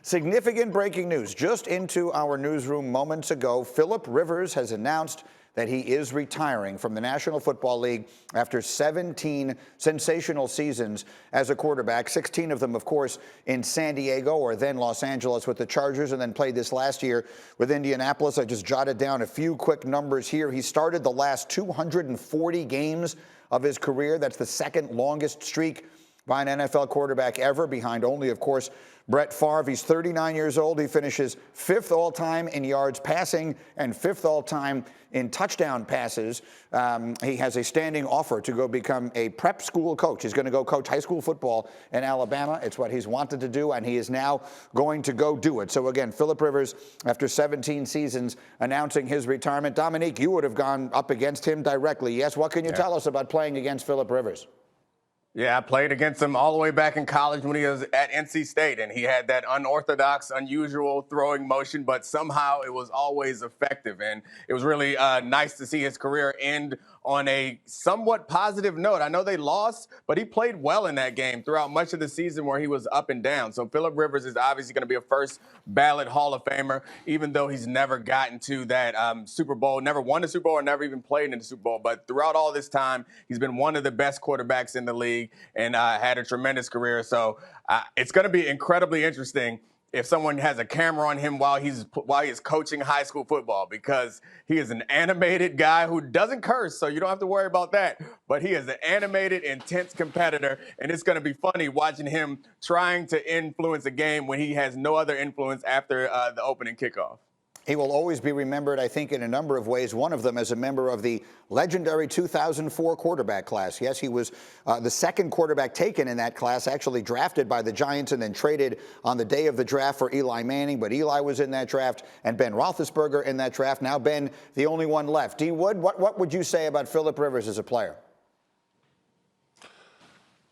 Significant breaking news just into our newsroom moments ago. Philip Rivers has announced that he is retiring from the National Football League after 17 sensational seasons as a quarterback, 16 of them, of course, in San Diego or then Los Angeles with the Chargers, and then played this last year with Indianapolis. I just jotted down a few quick numbers here. He started the last 240 games of his career. That's the second longest streak by an NFL quarterback ever, behind only, of course, Brett Favre. He's 39 years old. He finishes 5th all-time in yards passing and 5th all-time in touchdown passes. He has a standing offer to go become a prep school coach. He's going to go coach high school football in Alabama. It's what he's wanted to do, and he is now going to go do it. So again, Philip Rivers, after 17 seasons, announcing his retirement. Domonique, you would have gone up against him directly. Yes, what can you tell us about playing against Philip Rivers? Yeah, I played against him all the way back in college when he was at NC State, and he had that unorthodox, unusual throwing motion, but somehow it was always effective. And it was really nice to see his career end on a somewhat positive note. I know they lost, but he played well in that game throughout much of the season where he was up and down. So Philip Rivers is obviously going to be a first ballot Hall of Famer, even though he's never gotten to that Super Bowl, never won the Super Bowl, or never even played in the Super Bowl. But throughout all this time, he's been one of the best quarterbacks in the league and had a tremendous career. So it's going to be incredibly interesting if someone has a camera on him while he's coaching high school football, because he is an animated guy who doesn't curse, so you don't have to worry about that. But he is an animated, intense competitor, and it's going to be funny watching him trying to influence a game when he has no other influence after the opening kickoff. He will always be remembered, I think, in a number of ways. One of them as a member of the legendary 2004 quarterback class. Yes, he was the second quarterback taken in that class, actually drafted by the Giants and then traded on the day of the draft for Eli Manning. But Eli was in that draft and Ben Roethlisberger in that draft. Now Ben, the only one left. D. Wood, what would you say about Philip Rivers as a player?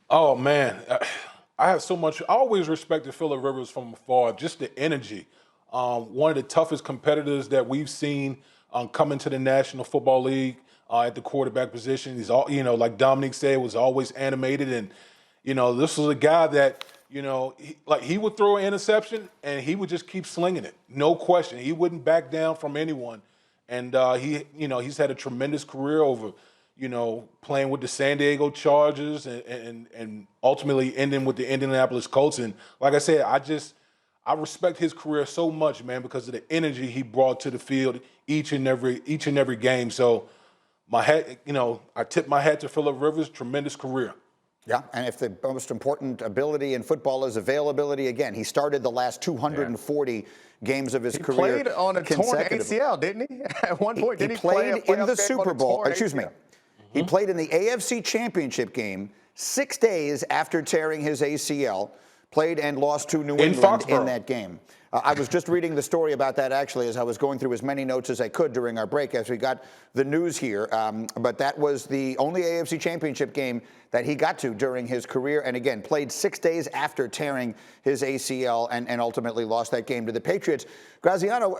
Oh, man. I have so much. I always respected Philip Rivers from afar, just the energy. One of the toughest competitors that we've seen come into the National Football League at the quarterback position. He's all, like Domonique said, was always animated. And, this was a guy that, he would throw an interception and he would just keep slinging it. No question. He wouldn't back down from anyone. And he's had a tremendous career over, playing with the San Diego Chargers and ultimately ending with the Indianapolis Colts. And like I said, I respect his career so much, man, because of the energy he brought to the field each and every game. So my hat, I tip my hat to Philip Rivers. Tremendous career. Yeah, and if the most important ability in football is availability, again, he started the last 240 games of his career. He played on a torn ACL, didn't he? At one point, did he play in the Super Bowl? Excuse me. He played in the AFC Championship game 6 days after tearing his ACL. Played and lost to New England in that game. I was just reading the story about that, actually, as I was going through as many notes as I could during our break as we got the news here. But that was the only AFC Championship game that he got to during his career. And again, played 6 days after tearing his ACL and ultimately lost that game to the Patriots. Graziano,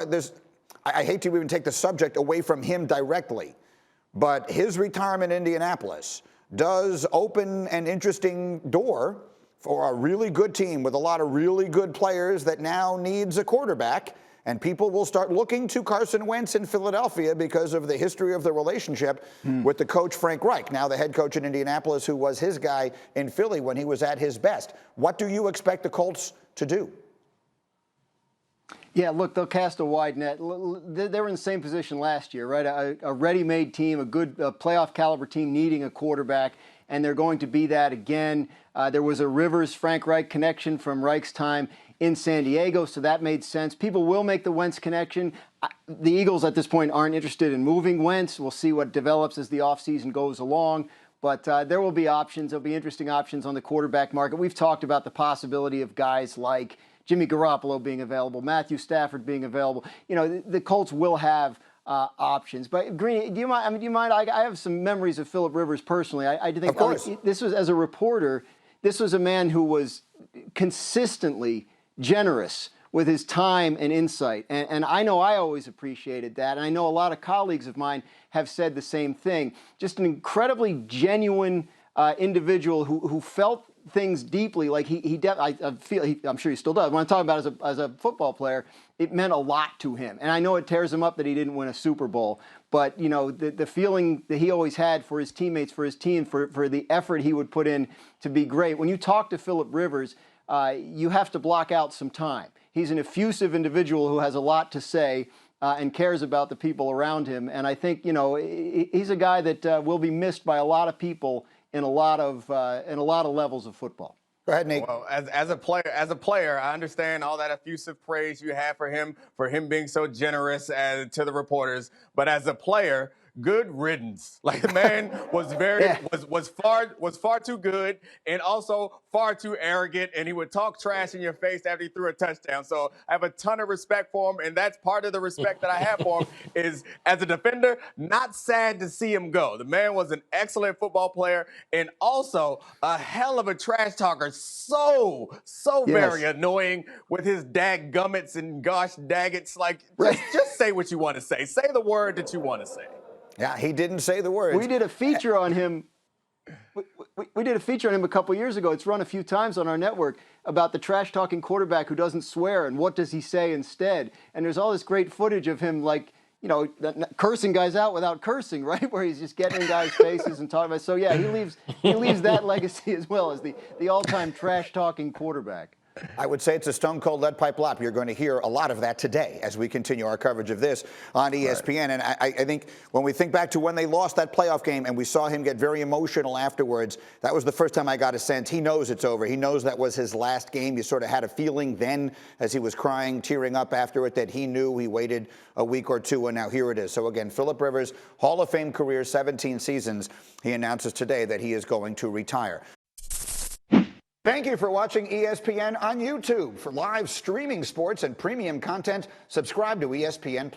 I hate to even take the subject away from him directly, but his retirement in Indianapolis does open an interesting door for a really good team with a lot of really good players that now needs a quarterback. And people will start looking to Carson Wentz in Philadelphia because of the history of the relationship with the coach Frank Reich, now the head coach in Indianapolis, who was his guy in Philly when he was at his best. What do you expect the Colts to do? Yeah, look, they'll cast a wide net. They were in the same position last year, right? A ready-made team, a good playoff caliber team needing a quarterback, and they're going to be that again. There was a Rivers-Frank Reich connection from Reich's time in San Diego, so that made sense. People will make the Wentz connection. The Eagles at this point aren't interested in moving Wentz. We'll see what develops as the offseason goes along. But there will be options. There'll be interesting options on the quarterback market. We've talked about the possibility of guys like Jimmy Garoppolo being available, Matthew Stafford being available. The Colts will have options. But Green, do you mind? I have some memories of Philip Rivers personally. I do think, of course, this was, as a reporter, this was a man who was consistently generous with his time and insight. And I know I always appreciated that. And I know a lot of colleagues of mine have said the same thing. Just an incredibly genuine individual who felt things deeply. Like I'm sure he still does. When I'm talking about as a football player, it meant a lot to him. And I know it tears him up that he didn't win a Super Bowl. But, you know, the feeling that he always had for his teammates, for his team, for the effort he would put in to be great. When you talk to Philip Rivers, you have to block out some time. He's an effusive individual who has a lot to say and cares about the people around him. And I think, you know, he's a guy that will be missed by a lot of people in a lot of levels of football. Go ahead, Nate. Well, as a player, I understand all that effusive praise you have for him being so generous to the reporters. But as a player, good riddance. Like, the man was was far too good, and also far too arrogant, and he would talk trash in your face after he threw a touchdown. So I have a ton of respect for him, and that's part of the respect that I have for him is, as a defender, not sad to see him go. The man was an excellent football player and also a hell of a trash talker. So very annoying with his dadgummits and gosh daggits. Like, just say what you want to say. Say the word that you want to say. Yeah, he didn't say the words. We did a feature on him. We did a feature on him a couple years ago. It's run a few times on our network about the trash-talking quarterback who doesn't swear and what does he say instead. And there's all this great footage of him, like, you know, cursing guys out without cursing, right? Where he's just getting in guys' faces and talking about. So yeah, he leaves that legacy as well as the all-time trash-talking quarterback. I would say it's a stone-cold lead pipe lop. You're going to hear a lot of that today as we continue our coverage of this on ESPN. Right. And I think when we think back to when they lost that playoff game and we saw him get very emotional afterwards, that was the first time I got a sense he knows it's over. He knows that was his last game. You sort of had a feeling then as he was crying, tearing up after it, that he knew. He waited a week or two, and now here it is. So again, Philip Rivers, Hall of Fame career, 17 seasons. He announces today that he is going to retire. Thank you for watching ESPN on YouTube. For live streaming sports and premium content, subscribe to ESPN+.